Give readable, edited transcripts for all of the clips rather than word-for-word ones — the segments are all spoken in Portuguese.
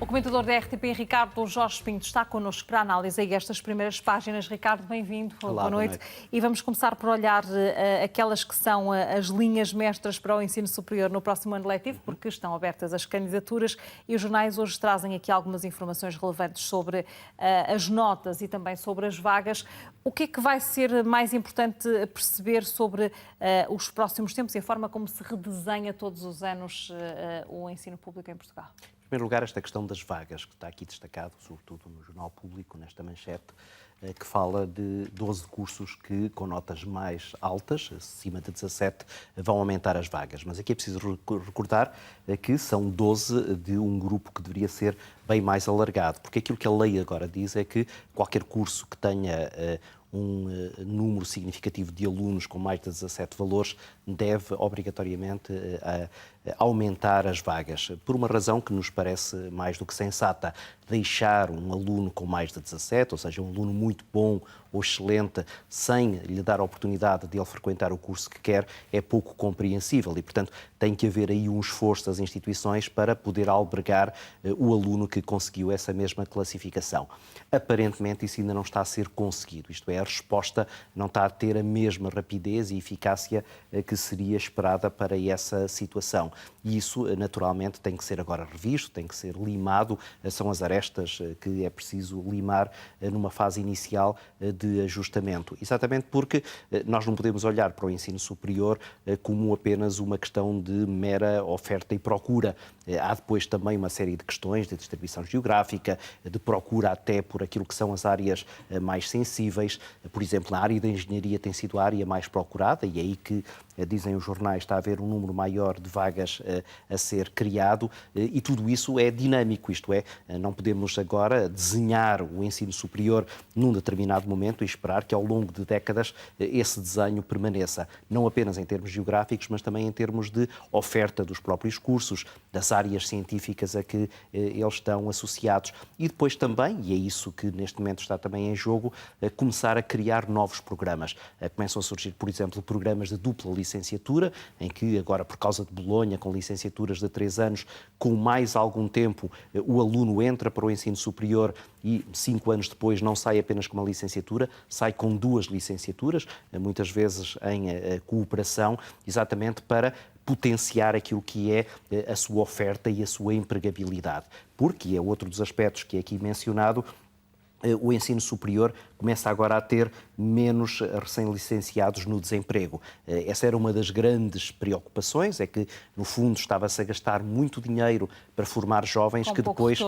O comentador da RTP, Ricardo Jorge Pinto, está connosco para a análise a estas primeiras páginas. Ricardo, bem-vindo. Olá, boa noite. E vamos começar por olhar aquelas que são as linhas mestras para o ensino superior no próximo ano letivo, porque estão abertas as candidaturas e os jornais hoje trazem aqui algumas informações relevantes sobre as notas e também sobre as vagas. O que é que vai ser mais importante perceber sobre os próximos tempos e a forma como se redesenha todos os anos o ensino público em Portugal? Em primeiro lugar, esta questão das vagas, que está aqui destacado, sobretudo no Jornal Público, nesta manchete, que fala de 12 cursos que, com notas mais altas, acima de 17, vão aumentar as vagas. Mas aqui é preciso recordar que são 12 de um grupo que deveria ser bem mais alargado, porque aquilo que a lei agora diz é que qualquer curso que tenha um número significativo de alunos com mais de 17 valores deve obrigatoriamente aumentar as vagas, por uma razão que nos parece mais do que sensata. Deixar um aluno com mais de 17, ou seja, um aluno muito bom ou excelente, sem lhe dar a oportunidade de ele frequentar o curso que quer, é pouco compreensível e, portanto, tem que haver aí um esforço das instituições para poder albergar o aluno que conseguiu essa mesma classificação. Aparentemente, isso ainda não está a ser conseguido, isto é, a resposta não está a ter a mesma rapidez e eficácia que seria esperada para essa situação. E isso, naturalmente, tem que ser agora revisto, tem que ser limado, são as arestas que é preciso limar numa fase inicial de ajustamento. Exatamente porque nós não podemos olhar para o ensino superior como apenas uma questão de mera oferta e procura. Há depois também uma série de questões de distribuição geográfica, de procura até por aquilo que são as áreas mais sensíveis. Por exemplo, na área da engenharia tem sido a área mais procurada e é aí que, dizem os jornais, está a haver um número maior de vagas a ser criado e tudo isso é dinâmico, isto é, não podemos agora desenhar o ensino superior num determinado momento e esperar que ao longo de décadas esse desenho permaneça, não apenas em termos geográficos, mas também em termos de oferta dos próprios cursos, das áreas científicas a que eles estão associados. E depois também, e é isso que neste momento está também em jogo, começar a criar novos programas. Começam a surgir, por exemplo, programas de dupla licenciatura, em que agora, por causa de Bolonha, com licenciaturas de 3 anos, com mais algum tempo, o aluno entra para o ensino superior e 5 anos depois não sai apenas com uma licenciatura, sai com 2 licenciaturas, muitas vezes em cooperação, exatamente para potenciar aquilo que é a sua oferta e a sua empregabilidade. Porque é outro dos aspectos que é aqui mencionado, o ensino superior começa agora a ter menos recém-licenciados no desemprego. Essa era uma das grandes preocupações, é que, no fundo, estava-se a gastar muito dinheiro para formar jovens que depois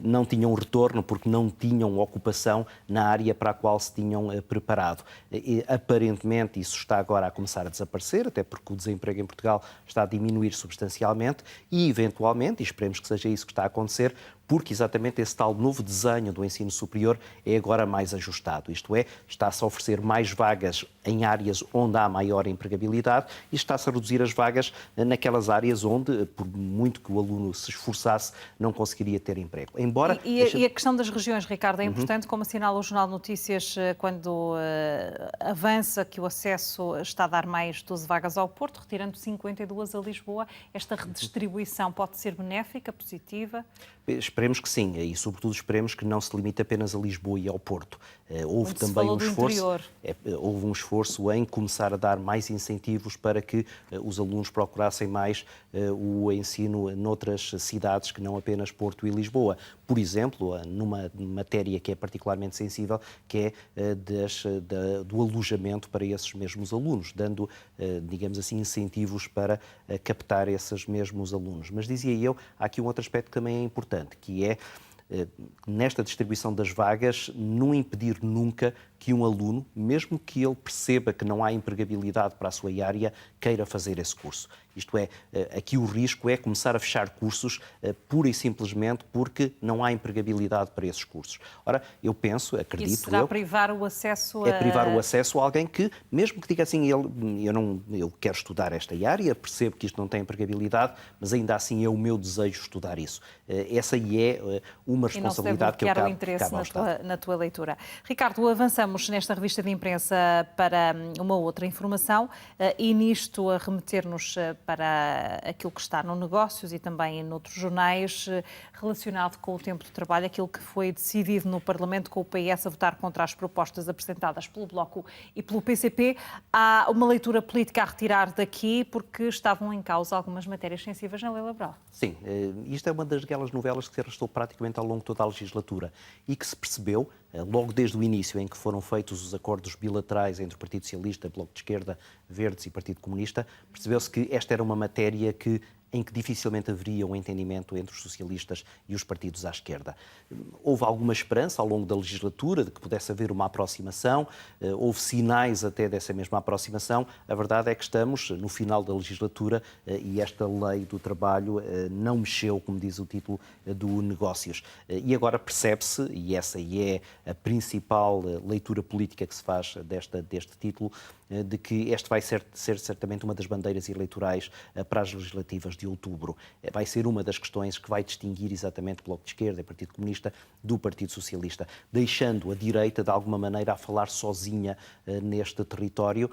não tinham retorno porque não tinham ocupação na área para a qual se tinham preparado. E, aparentemente, isso está agora a começar a desaparecer, até porque o desemprego em Portugal está a diminuir substancialmente e, eventualmente, e esperemos que seja isso que está a acontecer, porque exatamente esse tal novo desenho do ensino superior é agora mais ajustado. Isto é, está-se a oferecer mais vagas em áreas onde há maior empregabilidade e está-se a reduzir as vagas naquelas áreas onde, por muito que o aluno se esforçasse, não conseguiria ter emprego. Embora... E a questão das regiões, Ricardo, é importante, como assinala o Jornal de Notícias, quando avança que o acesso está a dar mais 12 vagas ao Porto, retirando 52 a Lisboa. Esta redistribuição pode ser benéfica, positiva? Esperemos que sim, e sobretudo esperemos que não se limite apenas a Lisboa e ao Porto. Houve também um esforço em começar a dar mais incentivos para que os alunos procurassem mais o ensino noutras cidades que não apenas Porto e Lisboa. Por exemplo, numa matéria que é particularmente sensível, que é do alojamento para esses mesmos alunos, dando, digamos assim, incentivos para captar esses mesmos alunos. Mas dizia eu, há aqui um outro aspecto que também é importante, que é, nesta distribuição das vagas, não impedir nunca que um aluno, mesmo que ele perceba que não há empregabilidade para a sua área, queira fazer esse curso. Isto é, aqui o risco é começar a fechar cursos pura e simplesmente porque não há empregabilidade para esses cursos. Ora, eu penso, acredito... Isso será privar o acesso a... É privar o acesso a alguém que, mesmo que diga assim, eu quero estudar esta área, percebo que isto não tem empregabilidade, mas ainda assim é o meu desejo estudar isso. Essa aí é uma responsabilidade que eu cabe ao Estado. Na tua leitura. Ricardo, avançamos olhamos nesta revista de imprensa para uma outra informação e nisto a remeter-nos para aquilo que está no Negócios e também noutros jornais relacionado com o tempo de trabalho, aquilo que foi decidido no Parlamento com o PS a votar contra as propostas apresentadas pelo Bloco e pelo PCP. Há uma leitura política a retirar daqui porque estavam em causa algumas matérias sensíveis na lei laboral. Sim, isto é uma daquelas novelas que se arrastou praticamente ao longo de toda a legislatura e que se percebeu, logo desde o início em que foram feitos os acordos bilaterais entre o Partido Socialista, Bloco de Esquerda, Verdes e Partido Comunista, percebeu-se que esta era uma matéria em que dificilmente haveria um entendimento entre os socialistas e os partidos à esquerda. Houve alguma esperança ao longo da legislatura de que pudesse haver uma aproximação, houve sinais até dessa mesma aproximação. A verdade é que estamos no final da legislatura e esta lei do trabalho não mexeu, como diz o título do Negócios. E agora percebe-se, e essa é a principal leitura política que se faz deste título, de que este vai ser certamente uma das bandeiras eleitorais para as legislativas de outubro. Vai ser uma das questões que vai distinguir exatamente o Bloco de Esquerda e o Partido Comunista do Partido Socialista, deixando a direita, de alguma maneira, a falar sozinha neste território,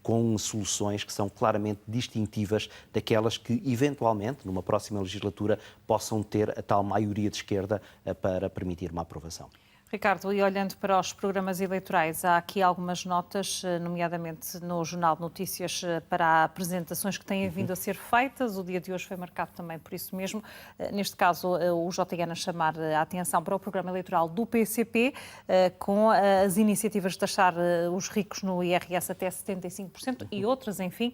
com soluções que são claramente distintivas daquelas que, eventualmente, numa próxima legislatura, possam ter a tal maioria de esquerda para permitir uma aprovação. Ricardo, e olhando para os programas eleitorais, há aqui algumas notas, nomeadamente no Jornal de Notícias, para apresentações que têm vindo a ser feitas. O dia de hoje foi marcado também por isso mesmo. Neste caso, o JN a chamar a atenção para o programa eleitoral do PCP, com as iniciativas de taxar os ricos no IRS até 75% e outras, enfim,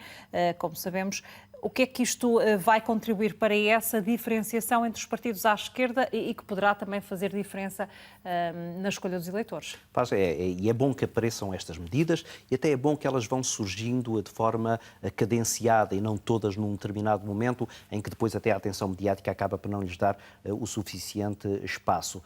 como sabemos. O que é que isto vai contribuir para essa diferenciação entre os partidos à esquerda e que poderá também fazer diferença na escolha dos eleitores? E é bom que apareçam estas medidas e até é bom que elas vão surgindo de forma cadenciada e não todas num determinado momento em que depois até a atenção mediática acaba por não lhes dar o suficiente espaço.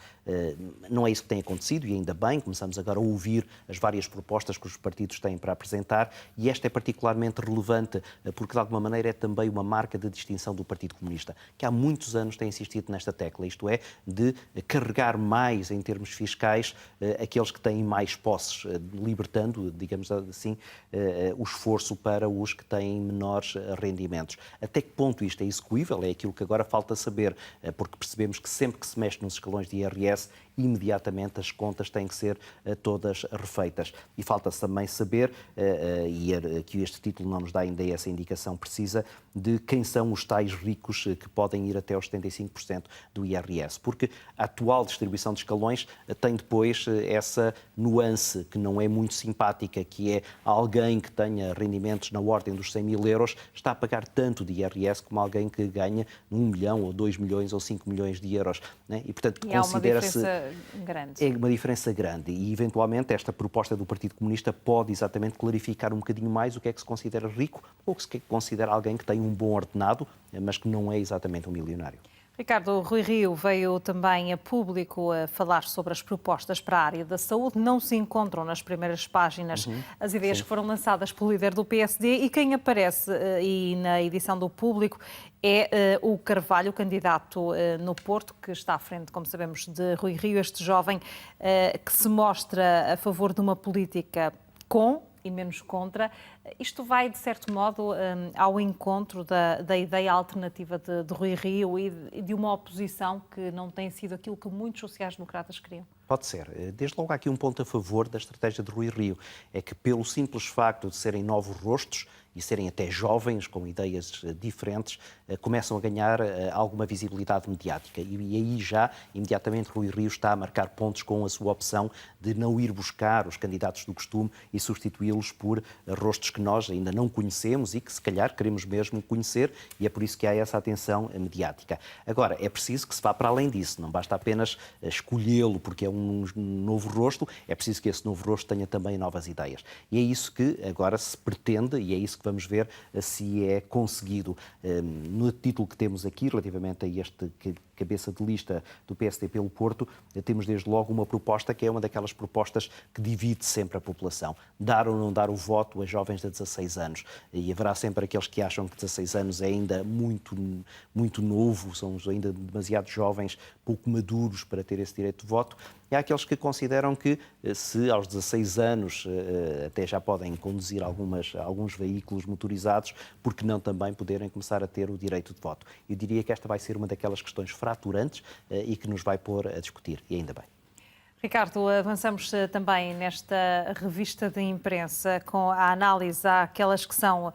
Não é isso que tem acontecido e ainda bem, começamos agora a ouvir as várias propostas que os partidos têm para apresentar e esta é particularmente relevante porque de alguma maneira é também uma marca de distinção do Partido Comunista, que há muitos anos tem insistido nesta tecla, isto é, de carregar mais em termos fiscais aqueles que têm mais posses, libertando, digamos assim, o esforço para os que têm menores rendimentos. Até que ponto isto é execuível? É aquilo que agora falta saber, porque percebemos que sempre que se mexe nos escalões de IRS, imediatamente as contas têm que ser todas refeitas. E falta-se também saber, e que este título não nos dá ainda essa indicação precisa, de quem são os tais ricos que podem ir até aos 75% do IRS. Porque a atual distribuição de escalões tem depois essa nuance que não é muito simpática, que é alguém que tenha rendimentos na ordem dos 100 mil euros está a pagar tanto de IRS como alguém que ganha 1 milhão ou 2 milhões ou 5 milhões de euros. Né? E, portanto, considera-se... grande. É uma diferença grande e, eventualmente, esta proposta do Partido Comunista pode exatamente clarificar um bocadinho mais o que é que se considera rico ou o que se considera alguém que tem um bom ordenado, mas que não é exatamente um milionário. Ricardo, Rui Rio veio também a público a falar sobre as propostas para a área da saúde. Não se encontram nas primeiras páginas as ideias que foram lançadas pelo líder do PSD e quem aparece e na edição do Público é o Carvalho, candidato no Porto, que está à frente, como sabemos, de Rui Rio, este jovem que se mostra a favor de uma política com e menos contra. Isto vai, de certo modo, ao encontro da ideia alternativa de Rui Rio e de uma oposição que não tem sido aquilo que muitos sociais-democratas queriam. Pode ser. Desde logo há aqui um ponto a favor da estratégia de Rui Rio. É que pelo simples facto de serem novos rostos e serem até jovens, com ideias diferentes, começam a ganhar alguma visibilidade mediática. E aí já, imediatamente, Rui Rio está a marcar pontos com a sua opção de não ir buscar os candidatos do costume e substituí-los por rostos que nós ainda não conhecemos e que, se calhar, queremos mesmo conhecer, e é por isso que há essa atenção mediática. Agora, é preciso que se vá para além disso. Não basta apenas escolhê-lo porque é um novo rosto, é preciso que esse novo rosto tenha também novas ideias. E é isso que agora se pretende e é isso que vamos ver se é conseguido. No título que temos aqui, relativamente a este cabeça de lista do PSD pelo Porto, temos desde logo uma proposta que é uma daquelas propostas que divide sempre a população. Dar ou não dar o voto a jovens de 16 anos. E haverá sempre aqueles que acham que 16 anos é ainda muito novo, são ainda demasiado jovens, pouco maduros para ter esse direito de voto. E há aqueles que consideram que, se aos 16 anos até já podem conduzir alguns veículos motorizados, porque não também poderem começar a ter o direito de voto? Eu diria que esta vai ser uma daquelas questões fraturantes e que nos vai pôr a discutir, e ainda bem. Ricardo, avançamos também nesta revista de imprensa com a análise àquelas que são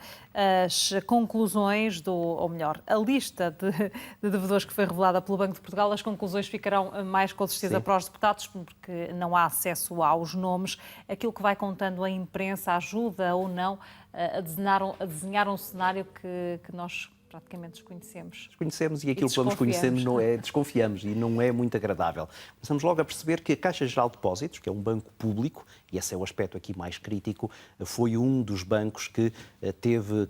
as conclusões ou melhor, a lista de devedores que foi revelada pelo Banco de Portugal. As conclusões ficarão mais com certeza para os deputados, porque não há acesso aos nomes. Aquilo que vai contando a imprensa ajuda ou não a desenhar um cenário que nós praticamente desconhecemos. Desconhecemos e aquilo que vamos conhecendo desconfiamos e não é muito agradável. Começamos logo a perceber que a Caixa Geral de Depósitos, que é um banco público, e esse é o aspecto aqui mais crítico, foi um dos bancos que teve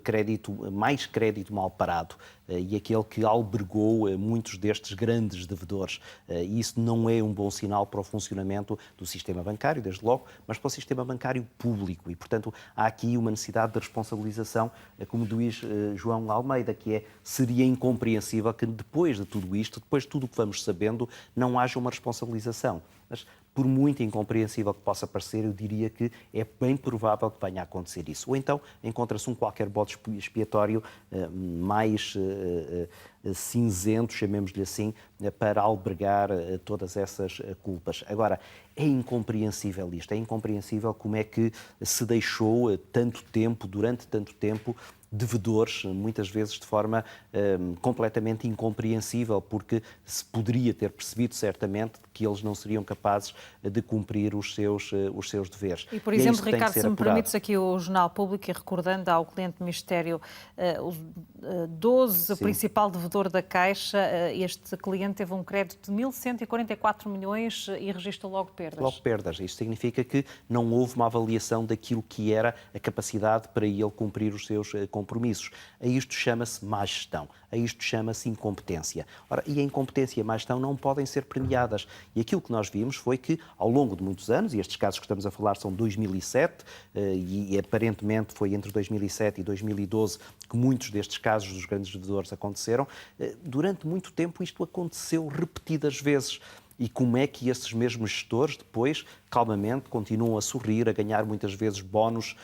mais crédito mal parado e aquele que albergou muitos destes grandes devedores. E isso não é um bom sinal para o funcionamento do sistema bancário, desde logo, mas para o sistema bancário público. E, portanto, há aqui uma necessidade de responsabilização, como diz João Almeida, que seria incompreensível que depois de tudo isto, depois de tudo o que vamos sabendo, não haja uma responsabilização. Mas, por muito incompreensível que possa parecer, eu diria que é bem provável que venha a acontecer isso. Ou então encontra-se qualquer bode expiatório mais cinzento, chamemos-lhe assim, para albergar todas essas culpas. Agora, é incompreensível isto, é incompreensível como é que se deixou durante tanto tempo, devedores, muitas vezes de forma completamente incompreensível, porque se poderia ter percebido certamente que eles não seriam capazes de cumprir os seus deveres. E, por exemplo, Ricardo, se me permites aqui o Jornal Público, e recordando ao cliente do Ministério, o 12, o principal devedor da Caixa, este cliente teve um crédito de 1.144 milhões e registrou logo perdas. Logo perdas. Isto significa que não houve uma avaliação daquilo que era a capacidade para ele cumprir os seus compromissos. A isto chama-se má gestão, a isto chama-se incompetência. Ora, e a incompetência e a má gestão não podem ser premiadas. E aquilo que nós vimos foi que, ao longo de muitos anos, e estes casos que estamos a falar são 2007, e aparentemente foi entre 2007 e 2012 que muitos destes casos dos grandes devedores aconteceram, durante muito tempo isto aconteceu repetidas vezes. E como é que esses mesmos gestores depois, calmamente, continuam a sorrir, a ganhar muitas vezes bónus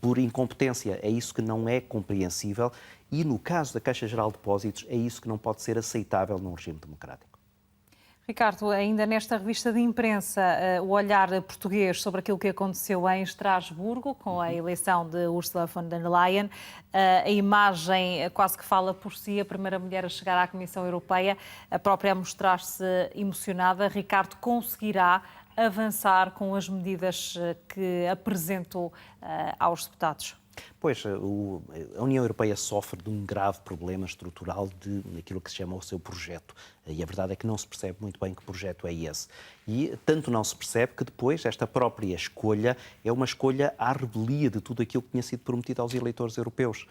por incompetência? É isso que não é compreensível e, no caso da Caixa Geral de Depósitos, é isso que não pode ser aceitável num regime democrático. Ricardo, ainda nesta revista de imprensa, o olhar português sobre aquilo que aconteceu em Estrasburgo, com a eleição de Ursula von der Leyen, a imagem quase que fala por si, a primeira mulher a chegar à Comissão Europeia, a própria a mostrar-se emocionada. Ricardo, conseguirá avançar com as medidas que apresentou aos deputados? Pois, a União Europeia sofre de um grave problema estrutural naquilo que se chama o seu projeto. E a verdade é que não se percebe muito bem que projeto é esse. E tanto não se percebe que depois esta própria escolha é uma escolha à revelia de tudo aquilo que tinha sido prometido aos eleitores europeus.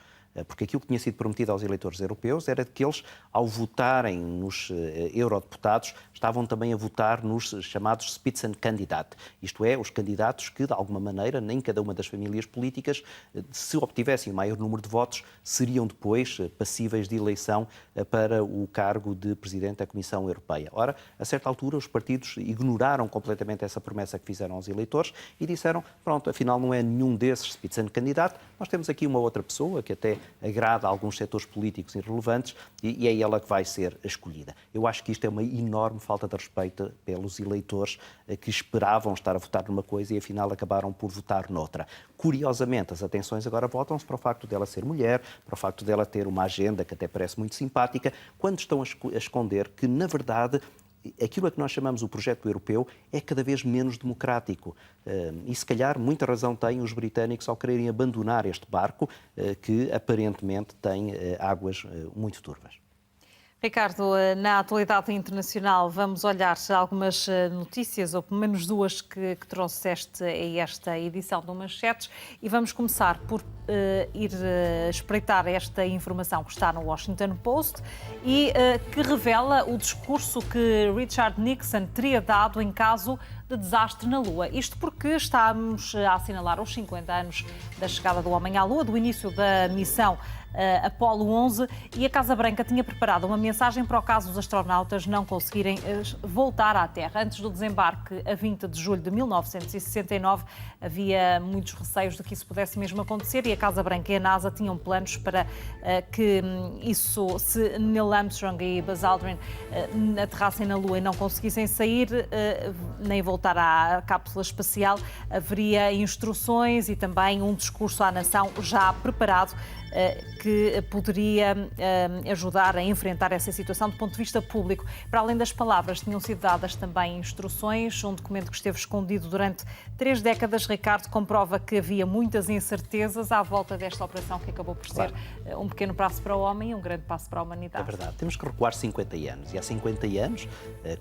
Porque aquilo que tinha sido prometido aos eleitores europeus era que eles, ao votarem nos eurodeputados, estavam também a votar nos chamados Spitzenkandidat, isto é, os candidatos que, de alguma maneira, nem cada uma das famílias políticas, se obtivessem o maior número de votos, seriam depois passíveis de eleição para o cargo de Presidente da Comissão Europeia. Ora, a certa altura, os partidos ignoraram completamente essa promessa que fizeram aos eleitores e disseram, pronto, afinal não é nenhum desses Spitzenkandidat, nós temos aqui uma outra pessoa que até agrada a alguns setores políticos irrelevantes e é ela que vai ser escolhida. Eu acho que isto é uma enorme falta de respeito pelos eleitores que esperavam estar a votar numa coisa e afinal acabaram por votar noutra. Curiosamente, as atenções agora voltam-se para o facto dela ser mulher, para o facto dela ter uma agenda que até parece muito simpática, quando estão a esconder que, na verdade, aquilo a que nós chamamos o projeto europeu é cada vez menos democrático. E se calhar muita razão têm os britânicos ao quererem abandonar este barco que aparentemente tem águas muito turvas. Ricardo, na atualidade internacional vamos olhar algumas notícias, ou pelo menos duas que trouxeste a esta edição do Manchetes, e vamos começar por ir espreitar esta informação que está no Washington Post e que revela o discurso que Richard Nixon teria dado em caso de desastre na Lua. Isto porque estamos a assinalar os 50 anos da chegada do homem à Lua, do início da missão Apollo 11, e a Casa Branca tinha preparado uma mensagem para o caso dos astronautas não conseguirem voltar à Terra. Antes do desembarque, a 20 de julho de 1969, havia muitos receios de que isso pudesse mesmo acontecer, e a Casa Branca e a NASA tinham planos para que isso, se Neil Armstrong e Buzz Aldrin aterrassem na Lua e não conseguissem sair, nem voltar à cápsula espacial, haveria instruções e também um discurso à nação já preparado que poderia ajudar a enfrentar essa situação do ponto de vista público. Para além das palavras, tinham sido dadas também instruções, um documento que esteve escondido durante 3 décadas. Ricardo, comprova que havia muitas incertezas à volta desta operação, que acabou por ser um pequeno passo para o homem e um grande passo para a humanidade. É verdade, temos que recuar 50 anos, e há 50 anos,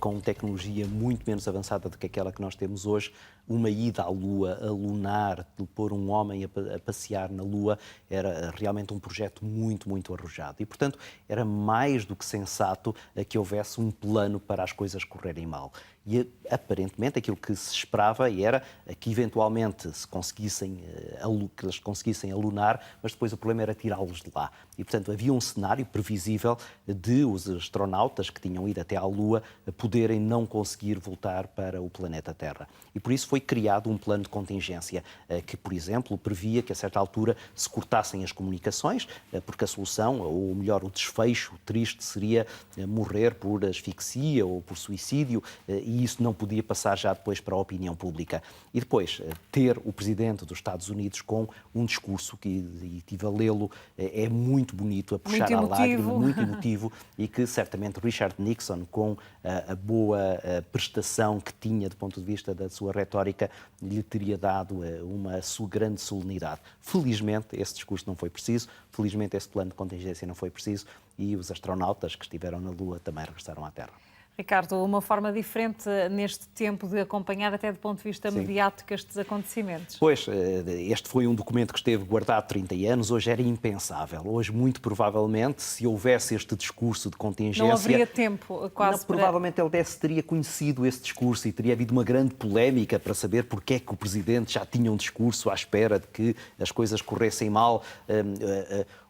com tecnologia muito menos avançada do que aquela que nós temos hoje, uma ida à Lua, a lunar, de pôr um homem a passear na Lua, era realmente um projeto muito, muito arrojado. E, portanto, era mais do que sensato que houvesse um plano para as coisas correrem mal. E, aparentemente, aquilo que se esperava era que, eventualmente, que eles conseguissem alunar, mas depois o problema era tirá-los de lá. E, portanto, havia um cenário previsível de os astronautas que tinham ido até à Lua poderem não conseguir voltar para o planeta Terra. E, por isso, foi criado um plano de contingência que, por exemplo, previa que, a certa altura, se cortassem as comunicações, porque a solução, ou melhor, o desfecho triste seria morrer por asfixia ou por suicídio, e isso não podia passar já depois para a opinião pública. E depois, ter o Presidente dos Estados Unidos com um discurso que, e tive a lê-lo, é muito bonito, a puxar a lágrima, muito emotivo, e que certamente Richard Nixon, com a boa prestação que tinha do ponto de vista da sua retórica, lhe teria dado uma grande solenidade. Felizmente, esse discurso não foi preciso, felizmente esse plano de contingência não foi preciso, e os astronautas que estiveram na Lua também regressaram à Terra. Ricardo, uma forma diferente neste tempo de acompanhar, até do ponto de vista mediático, estes acontecimentos. Pois, este foi um documento que esteve guardado 30 anos, hoje era impensável. Hoje, muito provavelmente, se houvesse este discurso de contingência... Não haveria tempo, quase. Provavelmente ele teria conhecido esse discurso e teria havido uma grande polémica para saber porque é que o Presidente já tinha um discurso à espera de que as coisas corressem mal.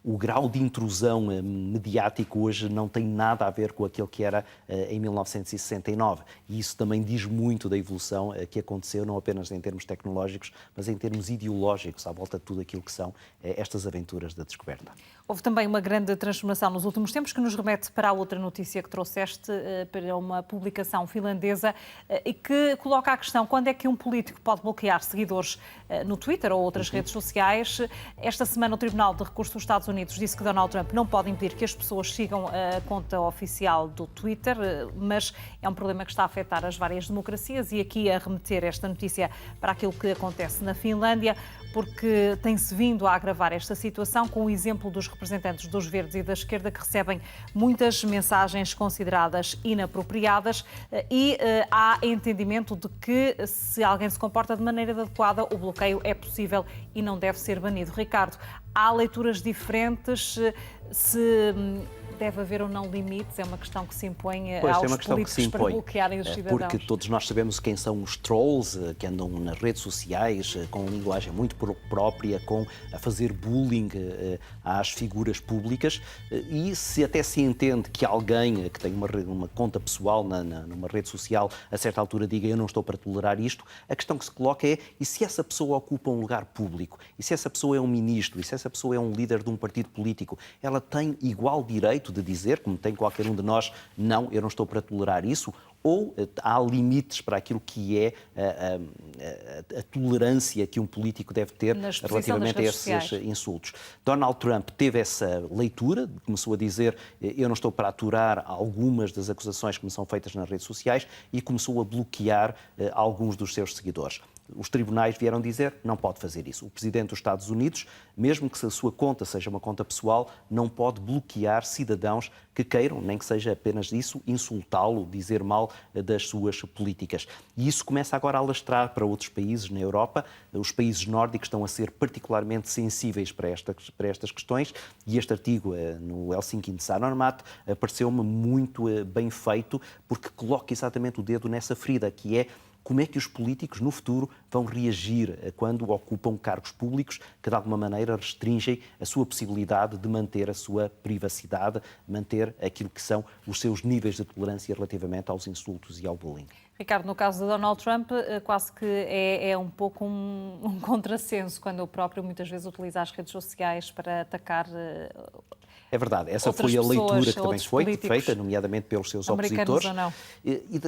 O grau de intrusão mediático hoje não tem nada a ver com aquilo que era em 1969. E isso também diz muito da evolução que aconteceu, não apenas em termos tecnológicos, mas em termos ideológicos, à volta de tudo aquilo que são estas aventuras da descoberta. Houve também uma grande transformação nos últimos tempos, que nos remete para a outra notícia que trouxeste, para uma publicação finlandesa, e que coloca a questão: quando é que um político pode bloquear seguidores no Twitter ou outras redes sociais? Esta semana o Tribunal de Recursos dos Estados Unidos disse que Donald Trump não pode impedir que as pessoas sigam a conta oficial do Twitter, mas é um problema que está a afetar as várias democracias, e aqui a remeter esta notícia para aquilo que acontece na Finlândia, porque tem-se vindo a agravar esta situação com o exemplo dos representantes dos Verdes e da esquerda, que recebem muitas mensagens consideradas inapropriadas, e há entendimento de que, se alguém se comporta de maneira adequada, o bloqueio é possível e não deve ser banido. Ricardo, há leituras diferentes, se deve haver ou não limites, é uma questão que se impõe aos políticos para bloquearem os cidadãos. Porque todos nós sabemos quem são os trolls que andam nas redes sociais com linguagem muito própria, a fazer bullying às figuras públicas, e se até se entende que alguém que tem uma conta pessoal numa rede social, a certa altura diga eu não estou para tolerar isto, a questão que se coloca é: e se essa pessoa ocupa um lugar público? E se essa pessoa é um ministro? E se essa pessoa é um líder de um partido político? Ela tem igual direito de dizer, como tem qualquer um de nós, não, eu não estou para tolerar isso? Ou há limites para aquilo que é a tolerância que um político deve ter relativamente a esses insultos? Donald Trump teve essa leitura, começou a dizer eu não estou para aturar algumas das acusações que me são feitas nas redes sociais, e começou a bloquear alguns dos seus seguidores. os tribunais vieram dizer não pode fazer isso. O Presidente dos Estados Unidos, mesmo que a sua conta seja uma conta pessoal, não pode bloquear cidadãos que queiram, nem que seja apenas isso, insultá-lo, dizer mal das suas políticas. E isso começa agora a alastrar para outros países na Europa. Os países nórdicos estão a ser particularmente sensíveis para estas questões e este artigo no Helsinki Sanomat pareceu-me muito bem feito porque coloca exatamente o dedo nessa ferida, que é como é que os políticos no futuro vão reagir quando ocupam cargos públicos que de alguma maneira restringem a sua possibilidade de manter a sua privacidade, manter aquilo que são os seus níveis de tolerância relativamente aos insultos e ao bullying. Ricardo, no caso de Donald Trump, quase que é um pouco um contrassenso quando o próprio muitas vezes utiliza as redes sociais para atacar. É verdade, essa outras foi a leitura pessoas, que também foi feita, nomeadamente pelos seus opositores. Ou não.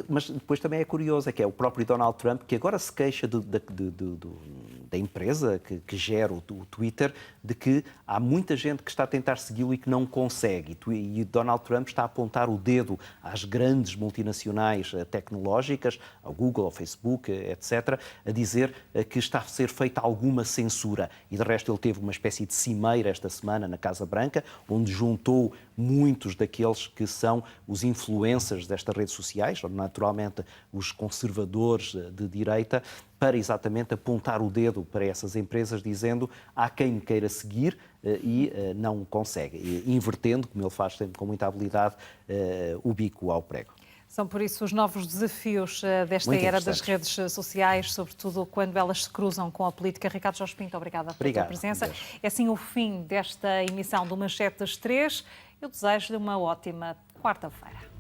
Mas depois também é curioso, é que é o próprio Donald Trump que agora se queixa da empresa que gera o Twitter, de que há muita gente que está a tentar segui-lo e que não consegue. E Donald Trump está a apontar o dedo às grandes multinacionais tecnológicas, ao Google, ao Facebook, etc., a dizer que está a ser feita alguma censura. E de resto ele teve uma espécie de cimeira esta semana na Casa Branca, onde juntou muitos daqueles que são os influencers destas redes sociais, naturalmente os conservadores de direita, para exatamente apontar o dedo para essas empresas, dizendo há quem me queira seguir e não consegue, invertendo, como ele faz sempre com muita habilidade, o bico ao prego. São, por isso, os novos desafios desta era das redes sociais, sobretudo quando elas se cruzam com a política. Ricardo Jorge Pinto, obrigada pela tua presença. É assim o fim desta emissão do Manchete das 3. Eu desejo-lhe uma ótima quarta-feira.